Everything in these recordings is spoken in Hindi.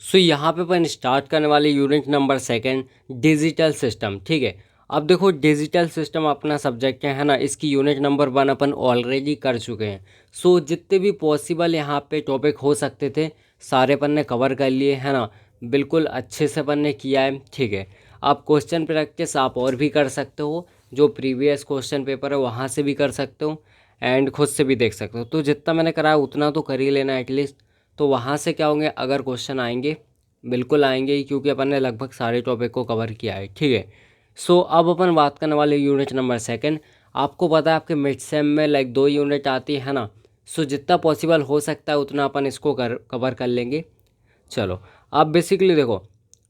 सो यहाँ पे अपन स्टार्ट करने वाले unit number second, digital system. ठीक है, अब देखो डिजिटल सिस्टम अपना सब्जेक्ट है ना, इसकी यूनिट नंबर 1 अपन ऑलरेडी कर चुके हैं। सो जितने भी पॉसिबल यहाँ पे टॉपिक हो सकते थे सारे अपन ने कवर कर लिए है ना, बिल्कुल अच्छे से अपन ने किया है। ठीक है, आप क्वेश्चन प्रैक्टिस आप और भी कर सकते हो, जो प्रीवियस क्वेश्चन पेपर है वहाँ से भी कर सकते हो एंड खुद से भी देख सकते हो। तो जितना मैंने कराया उतना तो कर ही लेना एटलीस्ट। तो वहाँ से क्या होंगे, अगर क्वेश्चन आएंगे बिल्कुल आएंगे ही, क्योंकि अपन ने लगभग सारे टॉपिक को कवर किया है। ठीक है, सो अब अपन बात करने वाले यूनिट नंबर सेकंड। आपको पता है आपके मिड सेम में लाइक 2 यूनिट आती है ना, सो जितना पॉसिबल हो सकता है उतना अपन इसको कवर कर लेंगे। चलो, अब बेसिकली देखो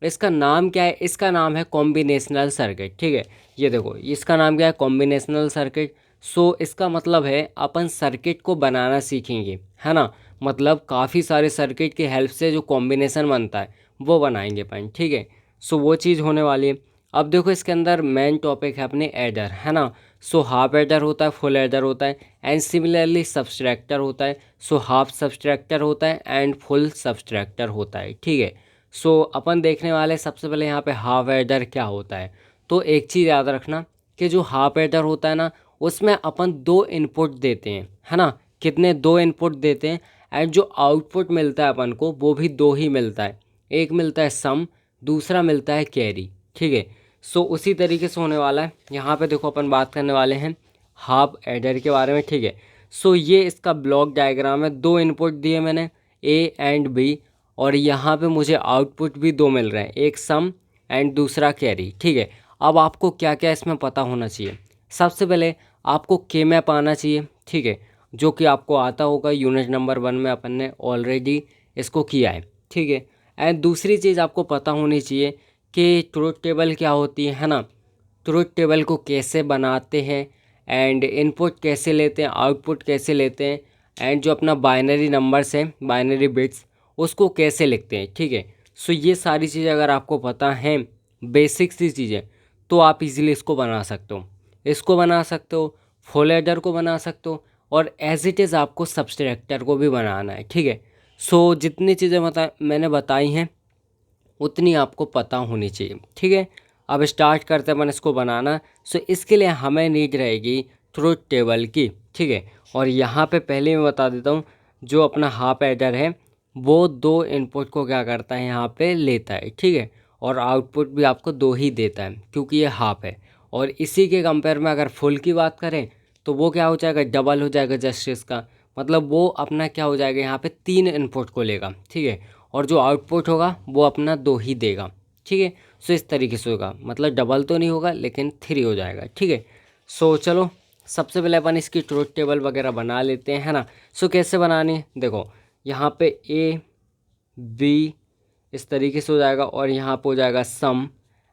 इसका नाम क्या है, इसका नाम है कॉम्बिनेशनल सर्किट। ठीक है, ये देखो इसका नाम क्या है, कॉम्बिनेशनल सर्किट। सो इसका मतलब है अपन सर्किट को बनाना सीखेंगे है ना, मतलब काफ़ी सारे सर्किट की हेल्प से जो कॉम्बिनेशन बनता है वो बनाएंगे अपन। ठीक है, सो वो चीज़ होने वाली है। अब देखो इसके अंदर मेन टॉपिक है अपने एडर है ना। सो हाफ एडर होता है, फुल एडर होता है एंड सिमिलरली सब्सट्रैक्टर होता है। सो हाफ सब्सट्रैक्टर होता है एंड फुल सब्सट्रैक्टर होता है। ठीक है, सो अपन देखने वाले सबसे पहले यहाँ पे हाफ एडर क्या होता है। तो एक चीज़ याद रखना कि जो हाफ एडर होता है ना, उसमें अपन 2 इनपुट देते हैं है ना। कितने, 2 इनपुट देते हैं एंड जो आउटपुट मिलता है अपन को वो भी 2 ही मिलता है। एक मिलता है सम, दूसरा मिलता है कैरी। ठीक है, सो उसी तरीके से होने वाला है यहाँ पे। देखो अपन बात करने वाले हैं हाफ एडर के बारे में। ठीक है, सो ये इसका ब्लॉक डायग्राम है। 2 इनपुट दिए मैंने, ए एंड बी, और यहाँ पे मुझे आउटपुट भी 2 मिल रहे हैं, एक सम एंड दूसरा कैरी। ठीक है, अब आपको क्या क्या इसमें पता होना चाहिए। सबसे पहले आपको के मैप आना चाहिए। ठीक है, जो कि आपको आता होगा, यूनिट नंबर 1 में अपन ने ऑलरेडी इसको किया है। ठीक है, एंड दूसरी चीज़ आपको पता होनी चाहिए कि ट्रुथ टेबल क्या होती है ना। ट्रुथ टेबल को कैसे बनाते हैं एंड इनपुट कैसे लेते हैं, आउटपुट कैसे लेते हैं एंड जो अपना बाइनरी नंबर्स है, बाइनरी बिट्स, उसको कैसे लिखते हैं। ठीक है, सो ये सारी चीज़ें अगर आपको पता हैं, बेसिक सी चीज़ें, तो आप इजीली इसको बना सकते हो। इसको बना सकते हो, फुल एडर को बना सकते हो, और एज इट इज़ आपको सब्सट्रैक्टर को भी बनाना है। ठीक है, सो जितनी चीज़ें मैंने बताई हैं उतनी आपको पता होनी चाहिए। ठीक है, अब स्टार्ट करते हैं अपन इसको बनाना। सो इसके लिए हमें नीड रहेगी ट्रुथ टेबल की। ठीक है, और यहाँ पे पहले मैं बता देता हूँ, जो अपना हाफ एडर है वो 2 इनपुट को क्या करता है यहाँ पे लेता है। ठीक है, और आउटपुट भी आपको 2 ही देता है क्योंकि ये हाफ है। और इसी के कंपेयर में अगर फुल की बात करें तो वो क्या हो जाएगा, डबल हो जाएगा जस्ट इसका। मतलब वो अपना क्या हो जाएगा, यहाँ पे 3 इनपुट को लेगा। ठीक है, और जो आउटपुट होगा वो अपना 2 ही देगा। ठीक है, सो इस तरीके से होगा, मतलब डबल तो नहीं होगा लेकिन 3 हो जाएगा। ठीक है, सो चलो सबसे पहले अपन इसकी ट्रुथ टेबल वगैरह बना लेते हैं है ना। सो कैसे बनानी है, देखो यहाँ पे ए बी इस तरीके से हो जाएगा, और यहाँ पे हो जाएगा सम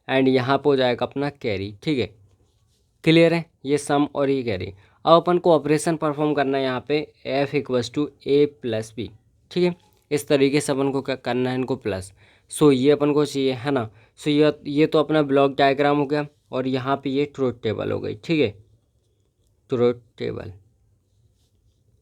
एंड यहाँ पे हो जाएगा अपना कैरी। ठीक है, क्लियर है, ये सम और ये कैरी। अब अपन को ऑपरेशन परफॉर्म करना है यहाँ पे, F equals to A plus B. ठीक है, इस तरीके से अपन को क्या करना है, इनको प्लस। सो ये अपन को चाहिए है ना। सो ये तो अपना ब्लॉक डायग्राम हो गया, और यहाँ पे ये ट्रुथ टेबल हो गई। ठीक है, ट्रुथ टेबल।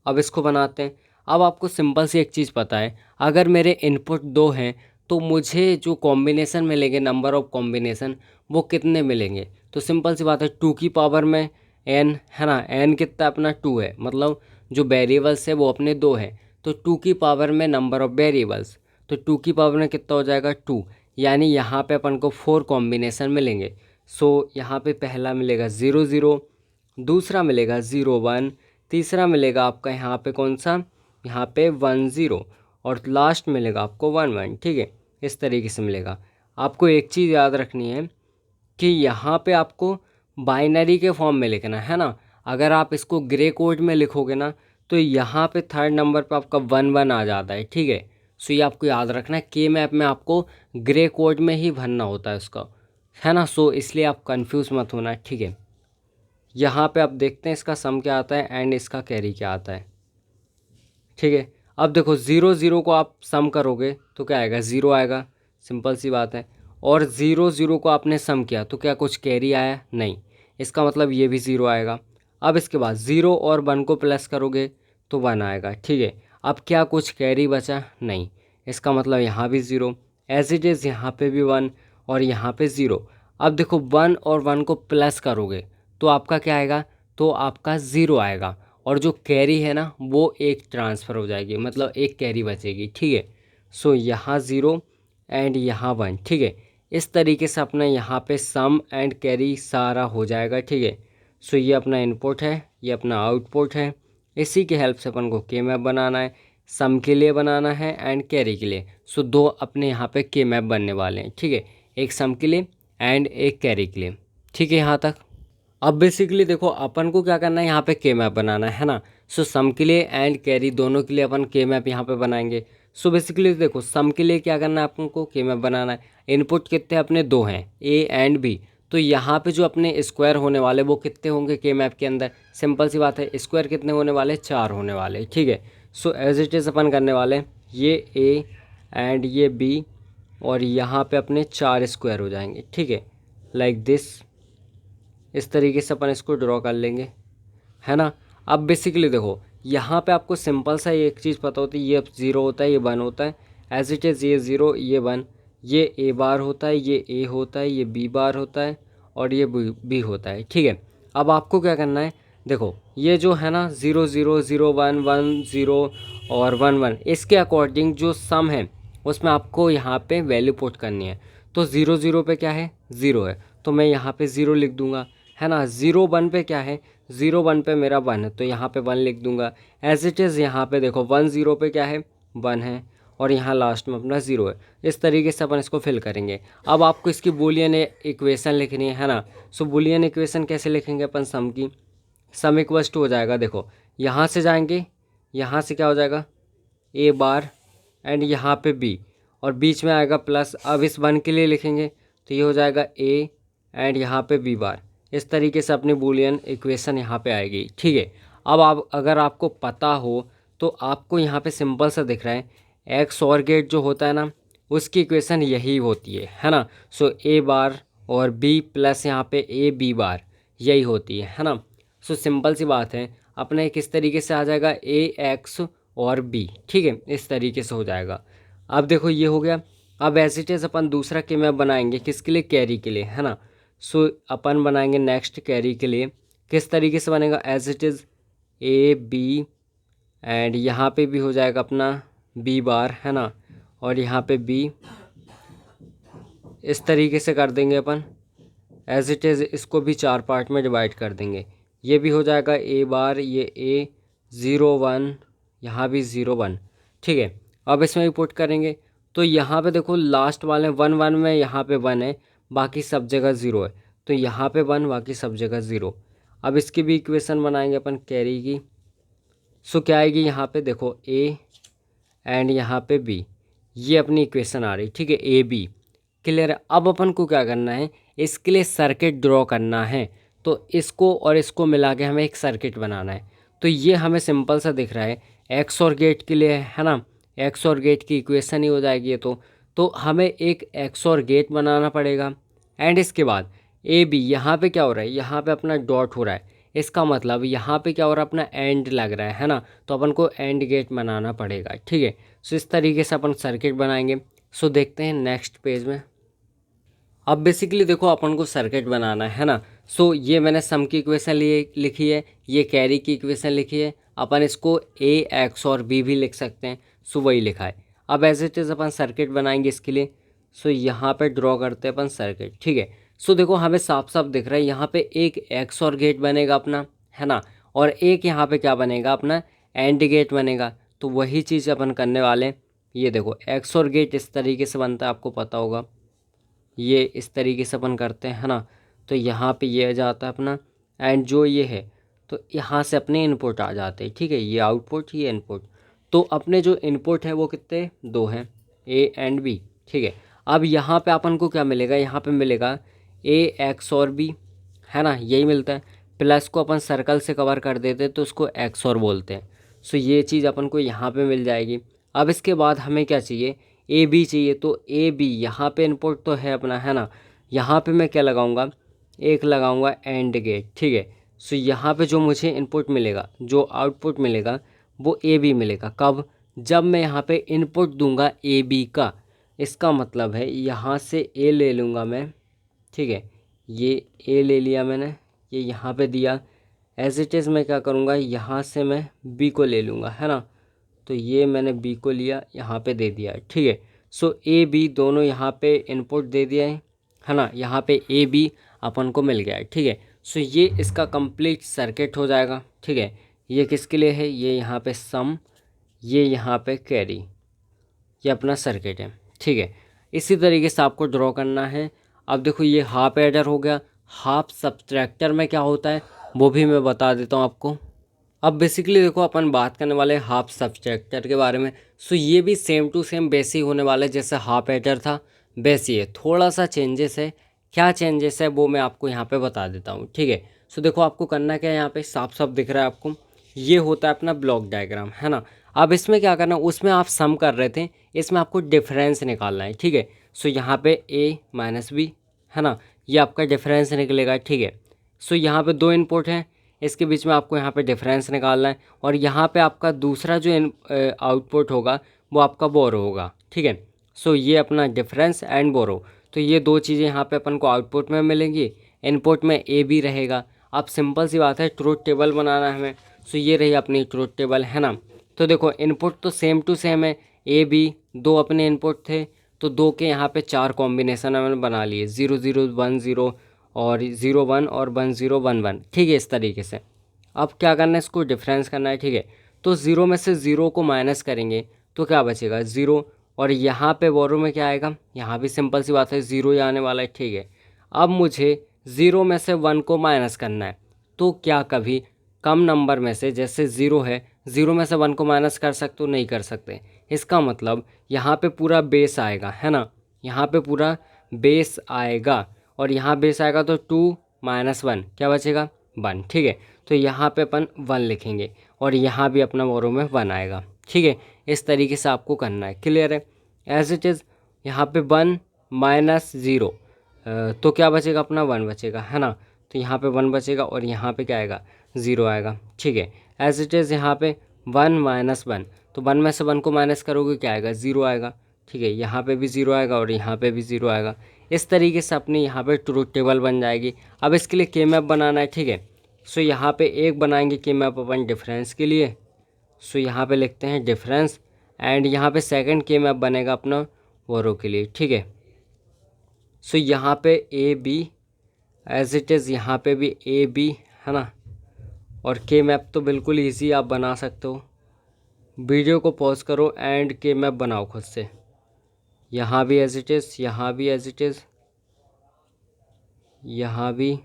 अब इसको बनाते हैं। अब आपको सिंपल सी एक चीज़ पता है, अगर मेरे इनपुट 2 हैं तो मुझे जो कॉम्बिनेशन मिलेंगे, नंबर ऑफ कॉम्बिनेशन, वो कितने मिलेंगे। तो सिंपल सी बात है, 2 की पावर में n है ना, n कितना अपना 2 है, मतलब जो वेरिएबल्स है वो अपने 2 हैं। तो 2 की पावर में नंबर ऑफ वेरिएबल्स, तो 2 की पावर में कितना हो जाएगा 2, यानी यहाँ पे अपन को 4 कॉम्बिनेशन मिलेंगे। सो यहाँ पे पहला मिलेगा 0 0, दूसरा मिलेगा 0 1, तीसरा मिलेगा आपका यहाँ पे कौन सा, यहाँ पे 1 0, और लास्ट मिलेगा आपको 1 1। ठीक है, इस तरीके से मिलेगा। आपको एक चीज़ याद रखनी है कि यहाँ पे आपको बाइनरी के फॉर्म में लिखना है ना। अगर आप इसको ग्रे कोड में लिखोगे ना तो यहाँ पे थर्ड नंबर पे आपका 1 1 आ जाता है। ठीक है, सो ये आपको याद रखना है, के मैप में आपको ग्रे कोड में ही भरना होता है उसका, है ना। सो इसलिए आप कंफ्यूज मत होना। ठीक है, यहाँ पे आप देखते हैं इसका सम क्या आता है एंड इसका कैरी क्या आता है। ठीक है, अब देखो 0 0 को आप सम करोगे तो क्या आएगा, 0 आएगा, सिंपल सी बात है। और 0 0 को आपने सम किया तो क्या कुछ कैरी आया, नहीं, इसका मतलब ये भी 0 आएगा। अब इसके बाद 0 और 1 को प्लस करोगे तो 1 आएगा। ठीक है, अब क्या कुछ कैरी बचा, नहीं, इसका मतलब यहाँ भी 0, एज इट इज़ यहाँ पे भी 1 और यहाँ पे 0। अब देखो 1 और 1 को प्लस करोगे तो आपका क्या आएगा, तो आपका 0 आएगा, और जो कैरी है ना वो एक ट्रांसफ़र हो जाएगी, मतलब एक कैरी बचेगी, ठीक है। सो यहाँ 0 एंड यहाँ 1, ठीक है। इस तरीके से अपना यहाँ पे सम एंड कैरी सारा हो जाएगा, ठीक है। सो ये अपना इनपुट है, ये अपना आउटपुट है। इसी की हेल्प से अपन को के मैप बनाना है, सम के लिए बनाना है एंड कैरी के लिए। सो दो अपने यहाँ पे के मैप बनने वाले हैं, ठीक है, एक सम के लिए एंड एक कैरी के लिए, ठीक है यहाँ तक। अब बेसिकली देखो अपन को क्या करना है, यहाँ पे के मैप बनाना है ना। सो सम के लिए एंड कैरी दोनों के लिए अपन के मैप यहाँ पे बनाएंगे। सो बेसिकली देखो सम के लिए क्या करना है, अपन को के मैप बनाना है। इनपुट कितने अपने दो हैं, ए एंड बी। तो यहाँ पे जो अपने स्क्वायर होने वाले वो कितने होंगे के मैप के अंदर, सिंपल सी बात है, स्क्वायर कितने होने वाले, 4 होने वाले, ठीक है। सो एज इट इज़ अपन करने वाले हैं, ये ए एंड ये बी, और यहाँ पे अपने 4 स्क्वायर हो जाएंगे, ठीक है, लाइक दिस। इस तरीके से अपन इसको ड्रॉ कर लेंगे, है ना। अब बेसिकली देखो यहाँ पे आपको सिंपल सा एक चीज़ पता होती है, ये 0 होता है, ये 1 होता है, एज इट इज़, ये 0 ये 1, ये ए बार होता है, ये ए होता है, ये बी बार होता है, और ये बी होता है, ठीक है। अब आपको क्या करना है, देखो ये जो है ना 0 0 0 1 1 0 और 1 1, इसके अकॉर्डिंग जो सम है उसमें आपको यहाँ पे वैल्यू पुट करनी है। तो 0 0 पे क्या है, 0 है, तो मैं यहाँ पे 0 लिख दूंगा, है ना। 0 1 पे क्या है, 0 1 पे मेरा 1 है, तो यहाँ पे 1 लिख दूंगा। एज इट इज़ यहाँ पे देखो 1 0 पे क्या है, 1 है, और यहाँ लास्ट में अपना 0 है। इस तरीके से अपन इसको फिल करेंगे। अब आपको इसकी बूलियन इक्वेशन लिखनी है ना। सो बूलियन इक्वेशन कैसे लिखेंगे अपन, सम की, सम इक्वल्स टू हो जाएगा, देखो यहाँ से जाएंगे, यहाँ से क्या हो जाएगा, ए बार एंड यहाँ पे बी, और बीच में आएगा प्लस। अब इस 1 के लिए लिखेंगे तो ये हो जाएगा ए एंड यहाँ पे बी बार। इस तरीके से अपनी बूलियन इक्वेशन यहाँ पे आएगी, ठीक है। अब आप अगर आपको पता हो तो आपको यहाँ पे सिंपल सा दिख रहा है, एक्स और गेट जो होता है ना उसकी इक्वेशन यही होती है ना। सो ए बार और बी प्लस यहाँ पे ए बी बार यही होती है ना। सो सिंपल सी बात है, अपने किस तरीके से आ जाएगा, ए एक्स और बी, ठीक है, इस तरीके से हो जाएगा। अब देखो ये हो गया। अब एज इट इज़ अपन दूसरा के मैप बनाएंगे, किसके लिए, कैरी के लिए, है ना। सो अपन बनाएंगे नेक्स्ट कैरी के लिए, किस तरीके से बनेगा, as it is A B and यहाँ पे भी हो जाएगा अपना बी बार, है ना, और यहाँ पे बी, इस तरीके से कर देंगे अपन। एज इट इज़ इसको भी 4 पार्ट में डिवाइड कर देंगे, ये भी हो जाएगा ए बार, ये ए 0 1, यहाँ भी 0 1, ठीक है। अब इसमें भी पुट करेंगे तो यहाँ पे देखो लास्ट वाले 1 1 में यहाँ पे 1 है, बाकी सब जगह 0 है, तो यहाँ पे 1, बाकी सब जगह 0। अब इसकी भी इक्वेशन बनाएंगे अपन कैरी की। सो क्या आएगी, यहाँ पे देखो ए एंड यहाँ पे बी, ये अपनी इक्वेशन आ रही, ठीक है, ए बी, क्लियर है। अब अपन को क्या करना है, इसके लिए सर्किट ड्रॉ करना है, तो इसको और इसको मिला के हमें एक सर्किट बनाना है। तो ये हमें सिंपल सा दिख रहा है, एक्स और गेट के लिए, है ना, एक्स और गेट की इक्वेशन ही हो जाएगी ये तो हमें एक एक्स और गेट बनाना पड़ेगा। एंड इसके बाद ए बी, यहाँ पे क्या हो रहा है, यहाँ पे अपना डॉट हो रहा है, इसका मतलब यहाँ पे क्या हो रहा है, अपना एंड लग रहा है ना, तो अपन को एंड गेट बनाना पड़ेगा, ठीक है। सो इस तरीके से अपन सर्किट बनाएंगे। सो देखते हैं नेक्स्ट पेज में। अब बेसिकली देखो अपन को सर्किट बनाना है ना। सो ये मैंने सम की इक्वेशन लिखी है, ये कैरी की इक्वेशन लिखी है, अपन इसको ए एक्स और बी भी लिख सकते हैं, सो वही लिखा है। अब एज इट इज़ अपन सर्किट बनाएंगे इसके लिए। सो यहाँ पे ड्रॉ करते हैं अपन सर्किट, ठीक है। सो देखो हमें साफ साफ दिख रहा है, यहाँ पे एक एक्स और गेट बनेगा अपना, है ना, और एक यहाँ पे क्या बनेगा, अपना एंड गेट बनेगा। तो वही चीज़ अपन करने वाले हैं। ये देखो एक्स और गेट इस तरीके से बनता है, आपको पता होगा, ये इस तरीके से अपन करते हैं, है ना। तो यहाँ पे ये आ जाता है अपना, एंड जो ये है तो यहाँ से अपने इनपुट आ जाते हैं, ठीक है, ये आउटपुट, ये इनपुट। तो अपने जो इनपुट है वो कितने, 2 हैं, ए एंड बी, ठीक है। अब यहाँ पे अपन को क्या मिलेगा, यहाँ पे मिलेगा ए एक्स और बी, है ना, यही मिलता है। प्लस को अपन सर्कल से कवर कर देते हैं तो उसको एक्स और बोलते हैं। सो ये चीज़ अपन को यहाँ पे मिल जाएगी। अब इसके बाद हमें क्या चाहिए, ए बी चाहिए। तो ए बी यहाँ पे इनपुट तो है अपना, है ना, यहाँ पे मैं क्या लगाऊंगा, एक लगाऊंगा एंड गेट, ठीक है। सो यहाँ पे जो मुझे इनपुट मिलेगा, जो आउटपुट मिलेगा वो ए बी मिलेगा, कब, जब मैं यहाँ पे इनपुट दूंगा ए बी का, इसका मतलब है यहाँ से ए ले लूँगा मैं, ठीक है, ये ए ले लिया मैंने, ये यहाँ पे दिया। एज इट इज़ मैं क्या करूँगा, यहाँ से मैं बी को ले लूँगा, है ना। तो ये मैंने बी को लिया, यहाँ पे दे दिया, ठीक है। सो ए बी दोनों यहाँ पे इनपुट दे दिया है ना। यहाँ पे ए बी अपन को मिल गया है, ठीक है। सो ये इसका कंप्लीट सर्किट हो जाएगा, ठीक है। ये किसके लिए है, ये यहाँ पे सम, ये यहाँ पे कैरी, ये अपना सर्किट है, ठीक है। इसी तरीके से आपको ड्रॉ करना है। अब देखो ये हाफ एडर हो गया। हाफ सब्ट्रैक्टर में क्या होता है वो भी मैं बता देता हूँ आपको। अब बेसिकली देखो अपन बात करने वाले हैं हाफ सब्ट्रैक्टर के बारे में। सो ये भी सेम टू सेम वैसे ही होने वाला है जैसे हाफ एडर था, वैसे ही है, थोड़ा सा चेंजेस है। क्या चेंजेस है वो मैं आपको यहाँ पे बता देता हूँ, ठीक है। सो देखो आपको करना क्या है, यहाँ पे साफ साफ दिख रहा है आपको, ये होता है अपना ब्लॉक डायग्राम, है ना। अब इसमें क्या करना, उसमें आप सम कर रहे थे, इसमें आपको डिफरेंस निकालना है, ठीक है। सो यहाँ पे ए माइनस बी, है ना, ये आपका डिफरेंस निकलेगा, ठीक है। सो यहाँ पे दो इनपुट हैं, इसके बीच में आपको यहाँ पे डिफरेंस निकालना है, और यहाँ पे आपका दूसरा जो आउटपुट होगा वो आपका बोरो होगा, ठीक है। सो ये अपना डिफरेंस एंड बोरो, तो ये दो चीज़ें यहाँ पे अपन को आउटपुट में मिलेंगी। इनपुट में ए बी रहेगा। अब सिंपल सी बात है, ट्रूथ टेबल बनाना है हमें। सो ये रही अपनी ट्रूथ टेबल, है ना। तो देखो इनपुट तो सेम टू सेम है, ए बी दो अपने इनपुट थे, तो दो के यहाँ पे चार कॉम्बिनेशन हमने बना लिए, 0 0 1 0 और 0 1 और 1 0 1 1, ठीक है, इस तरीके से। अब क्या करना है, इसको डिफरेंस करना है, ठीक है। तो 0 में से 0 को माइनस करेंगे तो क्या बचेगा, 0। और यहाँ पे बोरो में क्या आएगा, यहाँ भी सिंपल सी बात है, 0 ही आने वाला है, ठीक है। अब मुझे 0 में से 1 को माइनस करना है, तो क्या कभी कम नंबर में से, जैसे 0 है, 0 में से 1 को माइनस कर सकते हो, नहीं कर सकते। इसका मतलब यहाँ पे पूरा बेस आएगा, है ना, यहाँ पे पूरा बेस आएगा, और यहाँ बेस आएगा तो 2 माइनस 1 क्या बचेगा, 1, ठीक है। तो यहाँ पे अपन 1 लिखेंगे, और यहाँ भी अपना बोरो में 1 आएगा, ठीक है। इस तरीके से आपको करना है, क्लियर है। एज इट इज़ यहाँ पे 1 माइनस 0, तो क्या बचेगा, अपना 1 बचेगा, है ना। तो यहाँ पे 1 बचेगा, और यहाँ पे क्या आएगा, 0 आएगा, ठीक है। एज इट इज़ यहाँ पे 1 माइनस 1, तो 1 में से 1 को माइनस करोगे क्या आएगा, 0 आएगा, ठीक है। यहाँ पे भी 0 आएगा, और यहाँ पे भी 0 आएगा। इस तरीके से अपनी यहाँ पे ट्रूथ टेबल बन जाएगी। अब इसके लिए के मैप बनाना है, ठीक है। सो यहाँ पे एक बनाएंगे के मैप अपन डिफरेंस के लिए। सो यहाँ पे लिखते हैं डिफरेंस, एंड यहाँ पे सेकंड के मैप बनेगा अपना बोरो के लिए, ठीक है। सो यहाँ पे A B as it is, यहाँ पे भी ए बी, है ना। और के मैप तो बिल्कुल ईजी आप बना सकते हो। वीडियो को पॉज करो एंड के मैप बनाओ खुद से। यहाँ भी एज इट इज़, यहाँ भी एज इट इज़, यहाँ भी,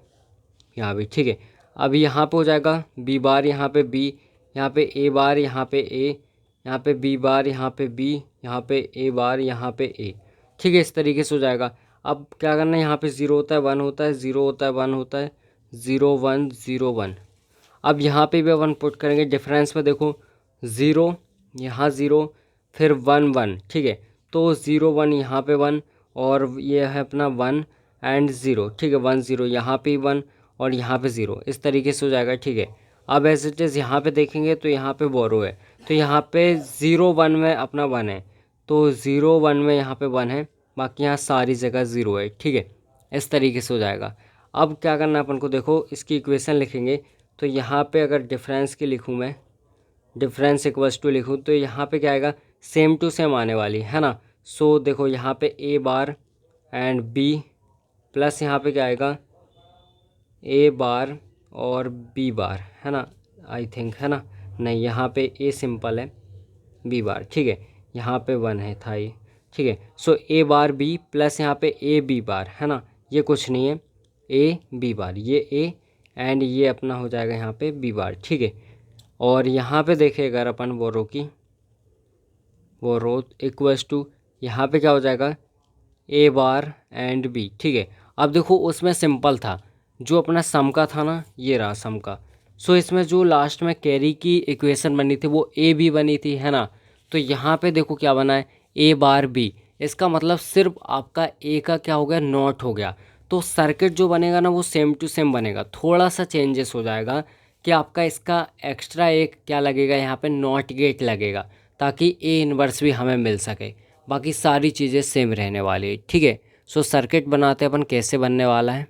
यहाँ भी, ठीक है। अब यहाँ पे हो जाएगा बी बार, यहाँ पे बी, यहाँ पे ए बार, यहाँ पे ए, यहाँ पे बी बार, यहाँ पे बी, यहाँ पे ए बार, यहाँ पे ए, ठीक है। इस तरीके से हो जाएगा। अब क्या करना है, यहाँ पे 0 होता है, 1 होता है, 0 होता है, 1 होता है, 0 1 0 1। अब यहाँ पे भी 1 पुट करेंगे डिफरेंस में, देखो 0 यहाँ 0 फिर 1 1, ठीक है। तो 0 1 यहाँ पे 1, और ये है अपना 1 एंड 0, ठीक है, 1 0 यहाँ पे 1 और यहाँ पे 0, इस तरीके से हो जाएगा, ठीक है। अब एज इट इज़ यहाँ पे देखेंगे तो यहाँ पे बोरो है, तो यहाँ पे 0 1 में अपना 1 है, तो 0 1 में यहाँ पे 1 है, बाकी यहाँ सारी जगह 0 है, ठीक है। इस तरीके से हो जाएगा। अब क्या करना है अपन को, देखो इसकी इक्वेशन लिखेंगे, तो यहाँ पे अगर डिफरेंस की लिखूँ मैं, डिफरेंस इक्वल्स टू लिखूँ, तो यहाँ पे क्या आएगा, सेम टू सेम आने वाली है ना। सो देखो यहाँ पे ए बार एंड बी प्लस यहाँ पे क्या आएगा, ए बार और बी बार, है ना, आई थिंक, है ना, नहीं यहाँ पे ए सिंपल है, बी बार, ठीक है, यहाँ पे 1 है था ये, ठीक है। सो ए बार बी प्लस यहाँ पे ए बी बार, है ना, ये कुछ नहीं है, ए बी बार, ये ए एंड ये अपना हो जाएगा यहाँ पे बी बार, ठीक है। और यहाँ पे देखें अगर अपन बोरो की, बोरो इक्वल्स टू यहाँ पे क्या हो जाएगा, ए बार एंड बी, ठीक है। अब देखो उसमें सिंपल था, जो अपना सम का था ना, ये रहा सम का। सो इसमें जो लास्ट में कैरी की इक्वेशन बनी थी वो ए बी बनी थी, है ना। तो यहाँ पे देखो क्या बना है, ए बार बी, इसका मतलब सिर्फ आपका ए का क्या हो गया, नॉट हो गया। तो सर्किट जो बनेगा ना वो सेम टू सेम बनेगा, थोड़ा सा चेंजेस हो जाएगा कि आपका इसका एक्स्ट्रा एक क्या लगेगा, यहाँ पे नॉट गेट लगेगा। ताकि ए इन्वर्स भी हमें मिल सके। बाकी सारी चीज़ें सेम रहने वाली है, ठीक है। सो सर्किट बनाते हैं अपन कैसे बनने वाला है।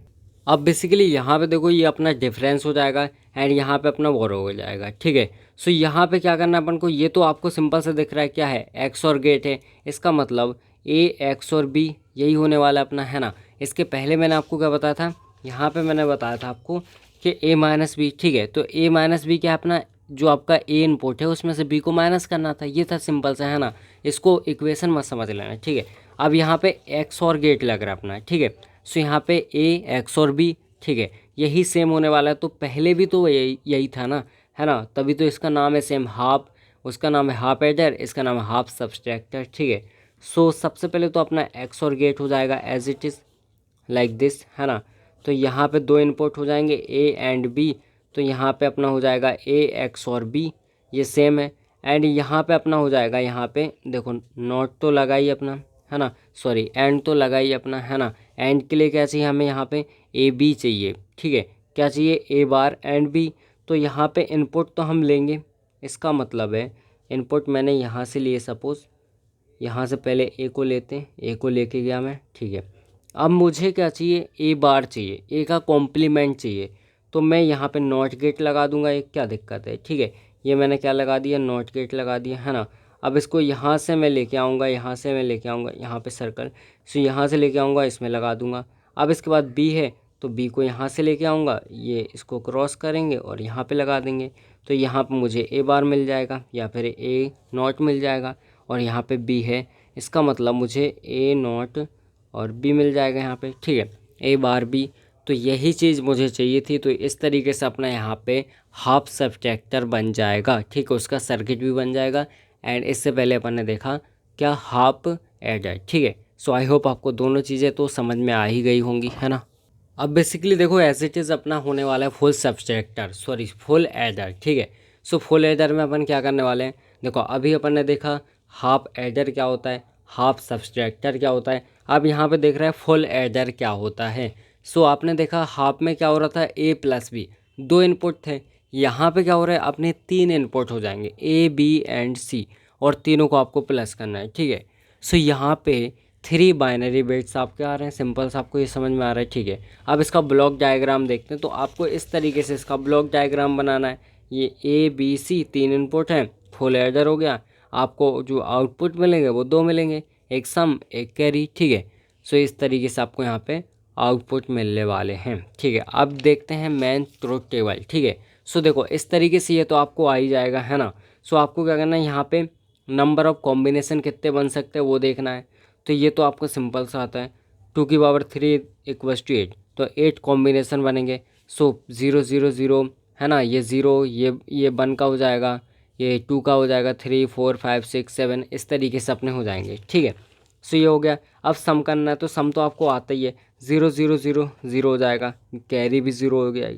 अब बेसिकली यहाँ पे देखो ये अपना डिफरेंस हो जाएगा एंड यहाँ पे अपना बोरो हो जाएगा, ठीक है। सो यहाँ पे क्या करना है अपन को, ये तो आपको सिंपल से दिख रहा है क्या है, एक्स और गेट है। इसका मतलब ए एक्स और बी यही होने वाला अपना, है ना। इसके पहले मैंने आपको क्या बताया था, यहाँ पे मैंने बताया था आपको कि ए माइनस बी, ठीक है। तो ए माइनस बी क्या है अपना, जो आपका ए इनपुट है उसमें से बी को माइनस करना था, ये था सिंपल सा, है ना। इसको इक्वेशन मत समझ लेना, ठीक है। अब यहाँ पे एक्स और गेट लग रहा है अपना, ठीक है। सो यहाँ पे ए एक्स और बी, ठीक है, यही सेम होने वाला है। तो पहले भी तो यही था ना, है ना, तभी तो इसका नाम है सेम हाफ, उसका नाम है हाफ एडर, इसका नाम है हाफ सब्सट्रैक्टर, ठीक है। सो सबसे पहले तो अपना एक्स और गेट हो जाएगा as it is like this, है ना। तो यहाँ पे दो इनपुट हो जाएंगे ए एंड बी, तो यहाँ पे अपना हो जाएगा ए एक्स और बी, ये सेम है। एंड यहाँ पे अपना हो जाएगा, यहाँ पे देखो नॉट तो लगा ही अपना, है ना, सॉरी एंड तो लगा ही अपना, है ना। एंड के लिए क्या चाहिए हमें, यहाँ पे ए बी चाहिए, ठीक है। क्या चाहिए, ए बार एंड बी। तो यहाँ पे इनपुट तो हम लेंगे, इसका मतलब है इनपुट मैंने यहाँ से लिए, सपोज़ यहाँ से पहले ए को लेते हैं, ए को लेके गया मैं, ठीक है। अब मुझे क्या चाहिए, ए बार चाहिए, ए का कॉम्प्लीमेंट चाहिए। तो मैं यहाँ पे नॉट गेट लगा दूंगा, एक क्या दिक्कत है, ठीक है। ये मैंने क्या लगा दिया, नॉट गेट लगा दिया, है ना। अब इसको यहाँ से मैं लेके आऊँगा, यहाँ से मैं लेके आऊँगा, यहाँ पे सर्कल, सो यहाँ से लेके आऊँगा, इसमें लगा दूँगा। अब इसके बाद बी है, तो बी को यहाँ से लेके आऊँगा, ये इसको क्रॉस करेंगे और यहाँ पे लगा देंगे। तो यहाँ पे मुझे ए बार मिल जाएगा या फिर ए नॉट मिल जाएगा, और यहाँ पे बी है, इसका मतलब मुझे ए नॉट और बी मिल जाएगा यहाँ पे, ठीक है, ए बार बी। तो यही चीज़ मुझे चाहिए थी। तो इस तरीके से अपना यहाँ पे हाफ सब्ट्रैक्टर बन जाएगा, ठीक है, उसका सर्किट भी बन जाएगा। एंड इससे पहले अपन ने देखा क्या, हाफ एडर, ठीक है। सो आई होप आपको दोनों चीज़ें तो समझ में आ ही गई होंगी, है ना। अब बेसिकली देखो एज इट इज़ अपना होने वाला है full subtractor, sorry full adder, ठीक है। सो फुल एडर में अपन क्या करने वाले हैं, देखो अभी अपन ने देखा हाफ एडर क्या होता है, हाफ सब्सट्रैक्टर क्या होता है। अब यहाँ पे देख रहे हैं फुल एडर क्या होता है। सो आपने देखा हाफ में क्या हो रहा था, ए प्लस बी, दो इनपुट थे। यहाँ पे क्या हो रहा है, अपने तीन इनपुट हो जाएंगे, ए बी एंड सी, और तीनों को आपको प्लस करना है, ठीक है। सो यहाँ पे थ्री बाइनरी बिट्स आपके आ रहे हैं, सिंपल सा आपको ये समझ में आ रहा है, ठीक है। अब इसका ब्लॉक डायग्राम देखते हैं। तो आपको इस तरीके से इसका ब्लॉक डायग्राम बनाना है। ये ए बी सी तीन इनपुट हैं, फुल एडर हो गया। आपको जो आउटपुट मिलेंगे वो दो मिलेंगे, एक सम एक कैरी, ठीक है। सो इस तरीके से आपको यहाँ पे आउटपुट मिलने वाले हैं, ठीक है। अब देखते हैं मेन ट्रुथ टेबल, ठीक है। सो देखो इस तरीके से ये तो आपको आ ही जाएगा, है ना। सो आपको क्या करना है, यहाँ पे नंबर ऑफ कॉम्बिनेशन कितने बन सकते हैं वो देखना है। तो ये तो आपको सिंपल सा आता है, 2⁻³ = 8, तो 8 कॉम्बिनेशन बनेंगे। सो 0 0 0, है ना, ये 0, ये 1 का हो जाएगा, ये 2 का हो जाएगा, 3 4 5 6 7, इस तरीके से अपने हो जाएंगे, ठीक है। सो ये हो गया। अब सम करना है, तो सम तो आपको आता ही है, 0 0 0 0 हो जाएगा, कैरी भी 0 हो गया,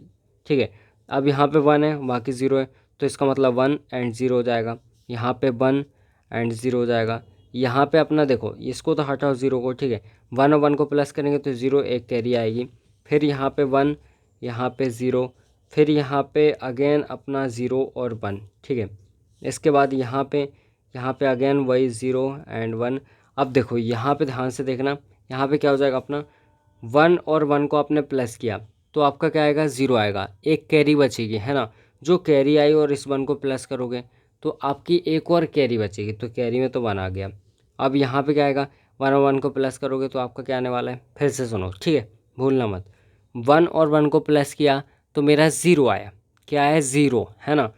ठीक है। अब यहाँ पे 1 है, बाकी 0 है, तो इसका मतलब 1 एंड 0 हो जाएगा। यहाँ पे 1 एंड 0 हो जाएगा। यहाँ पे अपना देखो इसको तो हटाओ 0 को, ठीक है। 1 और 1 को प्लस करेंगे तो 0, एक कैरी आएगी। फिर यहाँ पे 1, यहाँ पे 0, फिर यहाँ पे अगेन अपना 0 और 1, ठीक है। इसके बाद यहाँ पे अगेन वही 0 एंड 1। अब देखो यहाँ पे ध्यान से देखना, यहाँ पे क्या हो जाएगा अपना, 1 और 1 को आपने प्लस किया तो आपका क्या आएगा, 0 आएगा, एक कैरी बचेगी, है ना। जो कैरी आई और इस 1 को प्लस करोगे तो आपकी एक और कैरी बचेगी, तो कैरी में तो 1 आ गया। अब यहाँ पे क्या आएगा, 1 और 1 को प्लस करोगे तो आपका क्या आने वाला है, फिर से सुनो, ठीक है, भूलना मत। 1 और 1 को प्लस किया तो मेरा 0 आया, क्या है, 0, है ना।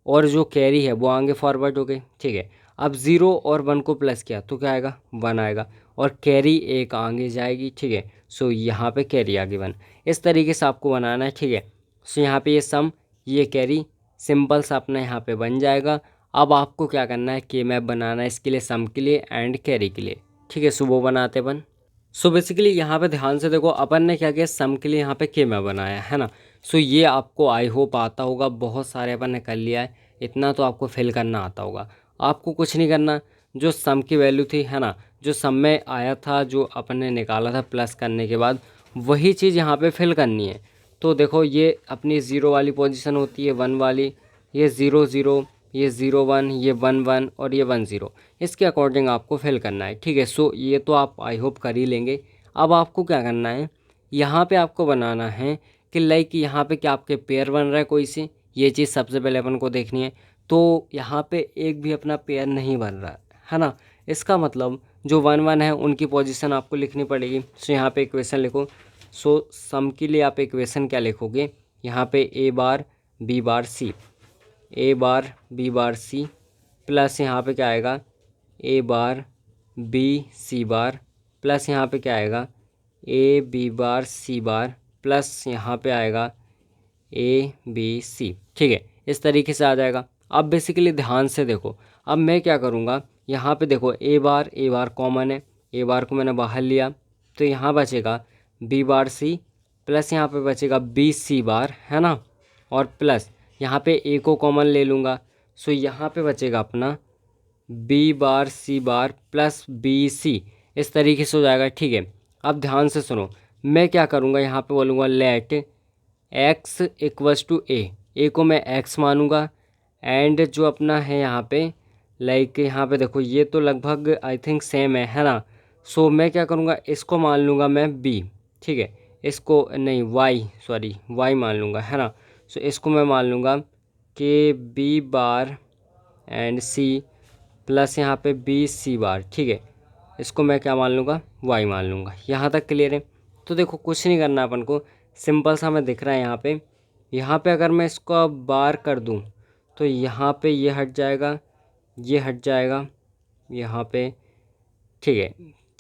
और जो कैरी है वो आगे फॉरवर्ड हो गई, ठीक है। अब 0 और 1 को प्लस किया तो क्या आएगा, 1 आएगा, और कैरी एक आगे जाएगी, ठीक है। सो यहाँ पे कैरी आगे 1, इस तरीके से आपको बनाना है, ठीक है। सो यहाँ पे ये सम, ये कैरी, सिंपल सा अपना यहाँ पे बन जाएगा। अब आपको क्या करना है, के मैप बनाना है इसके लिए, सम के लिए एंड कैरी के लिए, ठीक है। सो वो बनाते अपन। सो बेसिकली यहाँ पे ध्यान से देखो, अपन ने क्या किया, सम के लिए यहाँ पे के मैप बनाया है ना। सो ये आपको आई होप आता होगा, बहुत सारे अपन ने कर लिया है, इतना तो आपको फिल करना आता होगा। आपको कुछ नहीं करना, जो सम की वैल्यू थी, है ना, जो सम में आया था, जो अपन ने निकाला था प्लस करने के बाद, वही चीज़ यहाँ पे फिल करनी है। तो देखो ये अपनी 0 वाली पोजीशन होती है, 1 वाली, ये 0 0, ये 0 1, ये 1 1 और ये 1 0, इसके अकॉर्डिंग आपको फिल करना है, ठीक है। सो ये तो आप आई होप कर ही लेंगे। अब आपको क्या करना है, यहाँ पे आपको बनाना है कि लाइक यहाँ पे क्या आपके पेयर बन रहा है कोई से, ये चीज़ सबसे पहले अपन को देखनी है। तो यहाँ पे एक भी अपना पेयर नहीं बन रहा है ना, इसका मतलब जो 1 1 है उनकी पोजीशन आपको लिखनी पड़ेगी। सो यहाँ पे इक्वेशन लिखो। सो सम के लिए आप इक्वेशन क्या लिखोगे, यहाँ पे ए बार बी बार सी, ए बार बी बार सी प्लस यहाँ पे क्या आएगा ए बार बी सी बार प्लस यहाँ पे क्या आएगा A B bar C bar plus यहाँ पे आएगा ए बी सी, ठीक है। इस तरीके से आ जाएगा। अब बेसिकली ध्यान से देखो, अब मैं क्या करूँगा, यहाँ पे देखो ए बार कॉमन है, ए बार को मैंने बाहर लिया तो यहाँ बचेगा बी बार सी प्लस यहाँ पे बचेगा बी सी बार, है ना, और प्लस यहाँ पे ए को कॉमन ले लूँगा। सो यहाँ पे बचेगा अपना बी बार सी बार प्लस बी सी, इस तरीके से हो जाएगा, ठीक है। अब ध्यान से सुनो, मैं क्या करूँगा, यहाँ पे बोलूँगा लेट एक्स इक्वल्स टू ए को मैं एक्स मानूंगा एंड जो अपना है यहाँ पे लाइक यहाँ पे देखो ये तो लगभग आई थिंक सेम है ना। सो मैं क्या करूँगा, इसको मान लूँगा मैं बी, ठीक है, इसको नहीं वाई मान लूँगा, है ना। सो इसको मैं मान लूँगा कि B bar and C plus यहाँ पे बी सी बार, ठीक है, इसको मैं क्या मान लूँगा, वाई मान लूँगा। यहाँ तक क्लियर है। तो देखो कुछ नहीं करना अपन को, सिंपल सा हमें दिख रहा है यहाँ पे अगर मैं इसको बार कर दूँ तो यहाँ पे ये हट जाएगा, ये हट जाएगा यहाँ पे, ठीक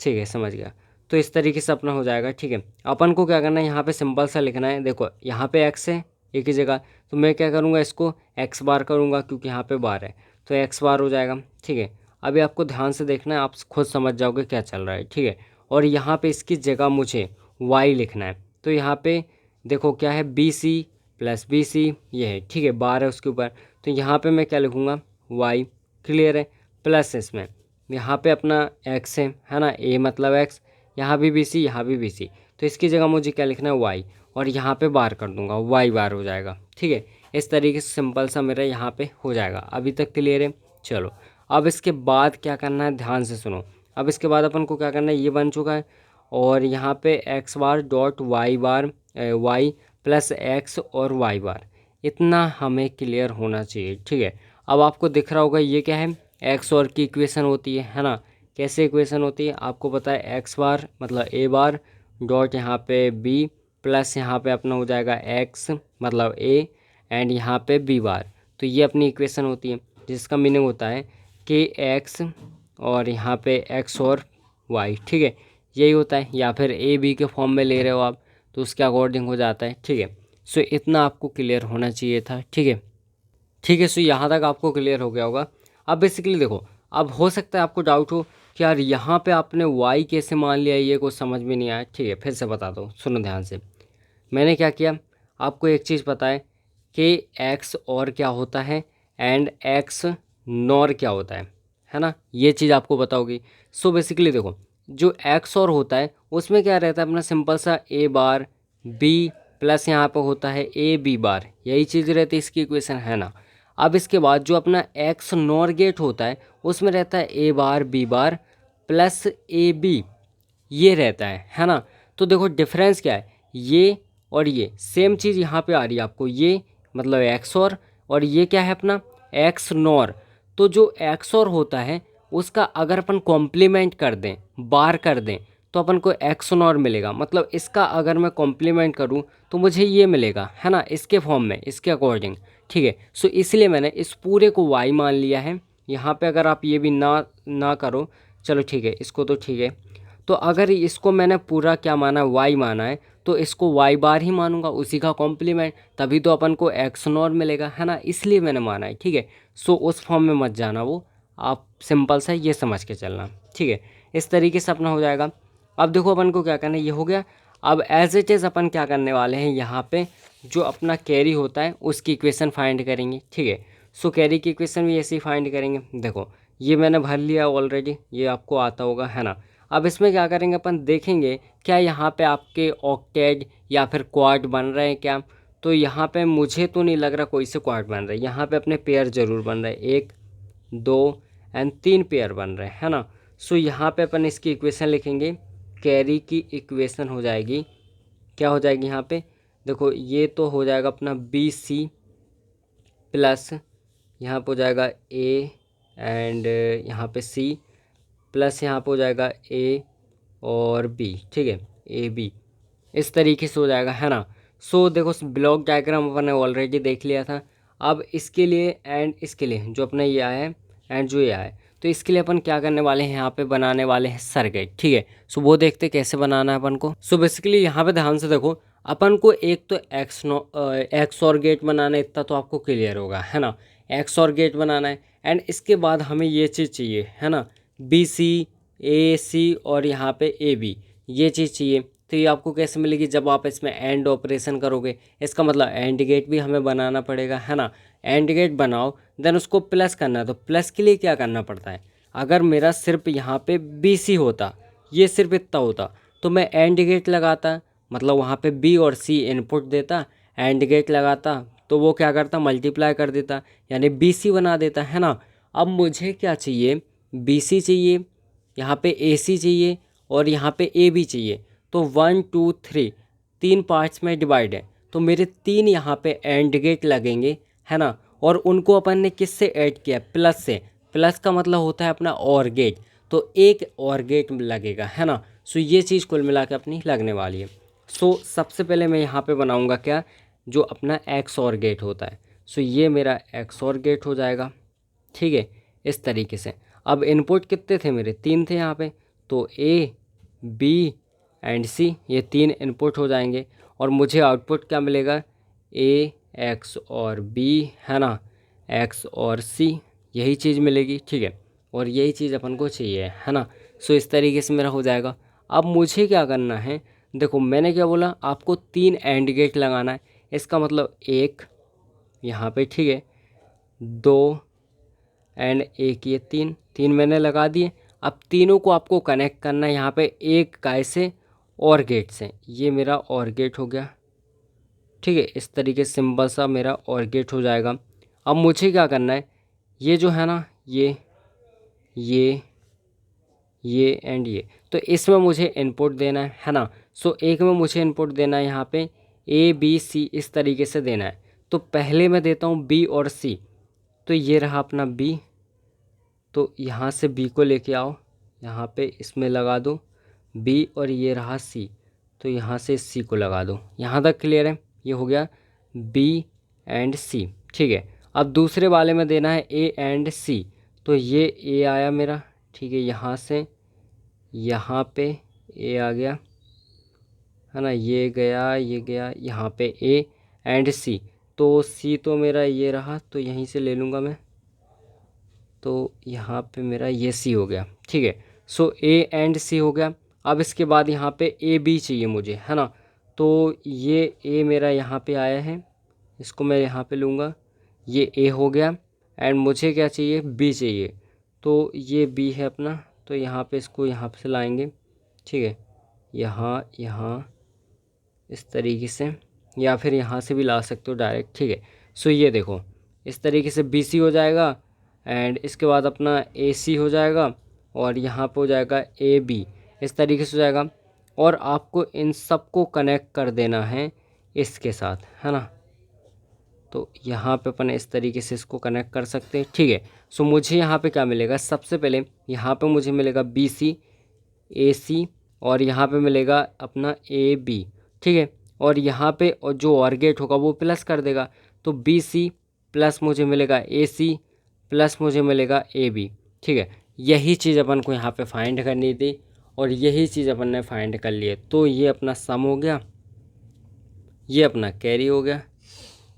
है समझ गया। तो इस तरीके से अपना हो जाएगा, ठीक है। अपन को क्या करना है, यहाँ पे सिंपल सा लिखना है। देखो यहाँ पे एक्स है एक ही जगह, तो मैं क्या करूँगा, इसको एक्स बार करूँगा क्योंकि यहाँ पे बार है, तो एक्स बार हो जाएगा, ठीक है। अभी आपको ध्यान से देखना है, आप खुद समझ जाओगे क्या चल रहा है, ठीक है। और यहाँ पे इसकी जगह मुझे वाई लिखना है, तो यहाँ पे देखो क्या है, B C plus B C, ये है, ठीक है, बार है उसके ऊपर, तो यहाँ पे मैं क्या लिखूँगा, वाई, क्लियर है। प्लस इसमें यहाँ पे अपना एक्स है ना, ए मतलब एक्स, यहाँ भी बी सी, यहाँ भी बी सी, तो इसकी जगह मुझे क्या लिखना है, वाई, और यहाँ पे बार कर दूँगा, वाई बार हो जाएगा, ठीक है। इस तरीके से सिंपल सा मेरा यहाँ पे हो जाएगा। अभी तक क्लियर है। चलो अब इसके बाद क्या करना है, ध्यान से सुनो। अब इसके बाद अपन को क्या करना है, ये बन चुका है, और यहाँ पे एक्स बार डॉट वाई बार वाई प्लस एक्स और वाई बार, इतना हमें क्लियर होना चाहिए, ठीक है। अब आपको दिख रहा होगा ये क्या है, एक्स और की इक्वेशन होती है ना। कैसे इक्वेशन होती है आपको पता है, एक्स बार मतलब ए बार डॉट यहाँ पे बी प्लस यहाँ पे अपना हो जाएगा एक्स मतलब ए एंड यहाँ पे बी बार, तो ये अपनी इक्वेशन होती है, जिसका मीनिंग होता है कि एक्स और यहाँ पे एक्स और वाई, ठीक है, यही होता है। या फिर ए बी के फॉर्म में ले रहे हो आप तो उसके अकॉर्डिंग हो जाता है, ठीक है। सो इतना आपको क्लियर होना चाहिए था, ठीक है, ठीक है। सो यहाँ तक आपको क्लियर हो गया होगा। अब बेसिकली देखो, अब हो सकता है आपको डाउट हो कि यार यहाँ पे आपने वाई कैसे मान लिया, ये कुछ समझ में नहीं आया, ठीक है, फिर से बता दो, सुनो ध्यान से। मैंने क्या किया, आपको एक चीज़ पता है कि एक्स और क्या होता है एंड एक्स नॉर क्या होता है ना, ये चीज़ आपको बताओगी। सो बेसिकली देखो, जो एक्स और होता है उसमें क्या रहता है अपना सिंपल सा ए बार बी प्लस यहाँ पे होता है ए बी बार, यही चीज़ रहती है इसकी इक्वेशन, है ना। अब इसके बाद जो अपना एक्स नॉर गेट होता है उसमें रहता है A bar B bar plus A B, ये रहता है ना। तो देखो डिफरेंस क्या है, ये और ये सेम चीज़ यहाँ पे आ रही है आपको, ये मतलब एक्स और ये क्या है अपना एक्स नॉर। तो जो एक्स और होता है उसका अगर अपन कॉम्प्लीमेंट कर दें, बार कर दें, तो अपन को एक्स नॉर मिलेगा। मतलब इसका अगर मैं कॉम्प्लीमेंट करूं तो मुझे ये मिलेगा, है ना, इसके फॉर्म में, इसके अकॉर्डिंग, ठीक है। सो इसलिए मैंने इस पूरे को वाई मान लिया है। यहाँ पे अगर आप ये भी ना करो, चलो ठीक है, इसको तो ठीक है। तो अगर इसको मैंने पूरा क्या माना, वाई माना है, तो इसको वाई बार ही मानूंगा, उसी का कॉम्प्लीमेंट, तभी तो अपन को एक्स नॉर मिलेगा, है ना, इसलिए मैंने माना है, ठीक है। सो उस फॉर्म में मत जाना, वो आप सिंपल सा ये समझ के चलना, ठीक है। इस तरीके से अपना हो जाएगा। अब देखो अपन को क्या करना है, ये हो गया। अब एज इट इज़ अपन क्या करने वाले हैं, यहाँ पे जो अपना कैरी होता है उसकी इक्वेशन फाइंड करेंगे, ठीक है। सो कैरी की इक्वेशन भी ऐसे ही फाइंड करेंगे। देखो ये मैंने भर लिया ऑलरेडी, ये आपको आता होगा, है ना। अब इसमें क्या करेंगे अपन, देखेंगे क्या यहाँ पे आपके ऑक्टेट या फिर क्वाड बन रहे हैं क्या। तो यहाँ पे मुझे तो नहीं लग रहा कोई से क्वाड बन रहा है, यहाँ पे अपने पेयर ज़रूर बन रहे हैं, 1 2 एंड 3 पेयर बन रहे हैं, है ना। सो यहाँ पे अपन इसकी इक्वेशन लिखेंगे, कैरी की इक्वेशन हो जाएगी, क्या हो जाएगी यहाँ पे, देखो ये तो हो जाएगा अपना बी सी प्लस यहाँ पे हो जाएगा ए एंड यहाँ पे सी प्लस यहाँ पे हो जाएगा ए और बी, ठीक है, ए बी, इस तरीके से हो जाएगा, है ना। सो देखो ब्लॉक डायग्राम अपन ने ऑलरेडी देख लिया था। अब इसके लिए एंड इसके लिए जो अपना ये आया है एंड जो ये आया है, तो इसके लिए अपन क्या करने वाले हैं, यहाँ पे बनाने वाले हैं सर्किट, ठीक है। सो वो देखते कैसे बनाना है अपन को। सो बेसिकली यहाँ पे ध्यान से देखो, अपन को एक तो एक्स और गेट बनाना है, इतना तो आपको क्लियर होगा, है ना। एक्स और गेट बनाना है एंड इसके बाद हमें ये चीज़ चाहिए, है ना, बी सी ए सी और यहाँ पे ए बी, ये चीज़ चाहिए। तो ये आपको कैसे मिलेगी, जब आप इसमें एंड ऑपरेशन करोगे, इसका मतलब एंड गेट भी हमें बनाना पड़ेगा, है ना। एंड गेट बनाओ देन उसको प्लस करना है, तो प्लस के लिए क्या करना पड़ता है, अगर मेरा सिर्फ यहाँ पे बी सी होता, ये सिर्फ इतना होता, तो मैं एंड गेट लगाता, मतलब वहाँ पे बी और सी इनपुट देता, एंड गेट लगाता, तो वो क्या करता, मल्टीप्लाई कर देता, यानी बी सी बना देता, है ना। अब मुझे क्या चाहिए, बी सी चाहिए, यहाँ पे ए सी चाहिए और यहाँ पे ए बी चाहिए। तो 1 2 3 3 पार्ट्स में डिवाइड है, तो मेरे 3 यहाँ पे एंड गेट लगेंगे, है ना। और उनको अपन ने किससे ऐड किया, प्लस से, प्लस का मतलब होता है अपना और गेट, तो एक और गेट लगेगा, है ना। सो ये चीज़ कुल मिला के अपनी लगने वाली है। सो सबसे पहले मैं यहाँ पे बनाऊँगा क्या, जो अपना एक्स और गेट होता है। सो ये मेरा एक्स और गेट हो जाएगा, ठीक है, इस तरीके से। अब इनपुट कितने थे मेरे, 3 थे यहाँ पे, तो ए बी एंड सी, ये 3 इनपुट हो जाएंगे और मुझे आउटपुट क्या मिलेगा, ए एक्स और बी, है ना, एक्स और सी, यही चीज़ मिलेगी, ठीक है। और यही चीज़ अपन को चाहिए, है ना। सो इस तरीके से मेरा हो जाएगा। अब मुझे क्या करना है, देखो मैंने क्या बोला, आपको 3 एंड गेट लगाना है, इसका मतलब एक यहाँ पे, ठीक है, 2 एंड एक, ये 3 मैंने लगा दिए। अब तीनों को आपको कनेक्ट करना है यहाँ पे एक काय से और गेट से, ये मेरा और गेट हो गया, ठीक है, इस तरीके से सिंपल सा मेरा और गेट हो जाएगा। अब मुझे क्या करना है, ये जो है ना, ये एंड ये, तो इसमें मुझे इनपुट देना है ना। सो एक में मुझे इनपुट देना है यहाँ पे ए बी सी, इस तरीके से देना है। तो पहले मैं देता हूँ बी और सी, तो ये रहा अपना बी, तो यहाँ से बी को लेके आओ, यहाँ पे इसमें लगा दो बी, और ये रहा सी, तो यहाँ से सी को लगा दो। यहाँ तक क्लियर है, ये हो गया बी एंड सी, ठीक है। अब दूसरे वाले में देना है ए एंड सी, तो ये ए आया मेरा, ठीक है, यहाँ से यहाँ पे ए आ गया, है ना, ये गया यहाँ पे ए एंड सी, तो सी तो मेरा ये रहा, तो यहीं से ले लूँगा मैं, तो यहाँ पे मेरा ये सी हो गया, ठीक है। सो ए एंड सी हो गया। अब इसके बाद यहाँ पे ए बी चाहिए मुझे, है ना, तो ये ए मेरा यहाँ पे आया है, इसको मैं यहाँ पे लूँगा, ये ए हो गया एंड मुझे क्या चाहिए, बी चाहिए, तो ये बी है अपना, तो यहाँ पे इसको यहाँ पे से लाएंगे, ठीक है, यहाँ इस तरीके से, या फिर यहाँ से भी ला सकते हो डायरेक्ट, ठीक है। सो ये देखो इस तरीके से बी सी हो जाएगा एंड इसके बाद अपना ए सी हो जाएगा और यहाँ पे हो जाएगा ए बी, इस तरीके से हो जाएगा। और आपको इन सब को कनेक्ट कर देना है इसके साथ, है ना, तो यहाँ पे अपन इस तरीके से इसको कनेक्ट कर सकते हैं, ठीक है। सो मुझे यहाँ पे क्या मिलेगा, सबसे पहले यहाँ पे मुझे मिलेगा बी सी ए सी और यहाँ पे मिलेगा अपना ए बी, ठीक है। और यहाँ पे और जो और गेट होगा वो प्लस कर देगा, तो बी सी प्लस मुझे मिलेगा ए सी प्लस मुझे मिलेगा ए बी, ठीक है। यही चीज़ अपन को यहाँ पे फाइंड करनी थी और यही चीज़ अपन ने फाइंड कर ली है। तो ये अपना सम हो गया, ये अपना कैरी हो गया,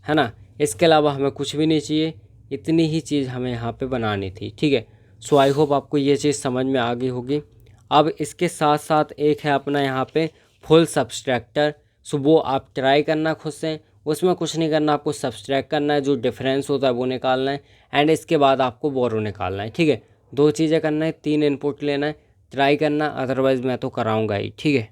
है ना। इसके अलावा हमें कुछ भी नहीं चाहिए, इतनी ही चीज़ हमें यहाँ पे बनानी थी, ठीक है। सो आई होप आपको ये चीज़ समझ में आ गई होगी। अब इसके साथ साथ एक है अपना यहाँ पे फुल सब्सट्रैक्टर, सो वो आप ट्राई करना खुद से, उसमें कुछ नहीं करना, आपको सब्सट्रैक्ट करना है, जो डिफरेंस होता है वो निकालना है एंड इसके बाद आपको बोरो निकालना है, ठीक है। 2 चीज़ें करना है, 3 इनपुट लेना है, ट्राई करना, अदरवाइज़ मैं तो कराऊँगा ही, ठीक है।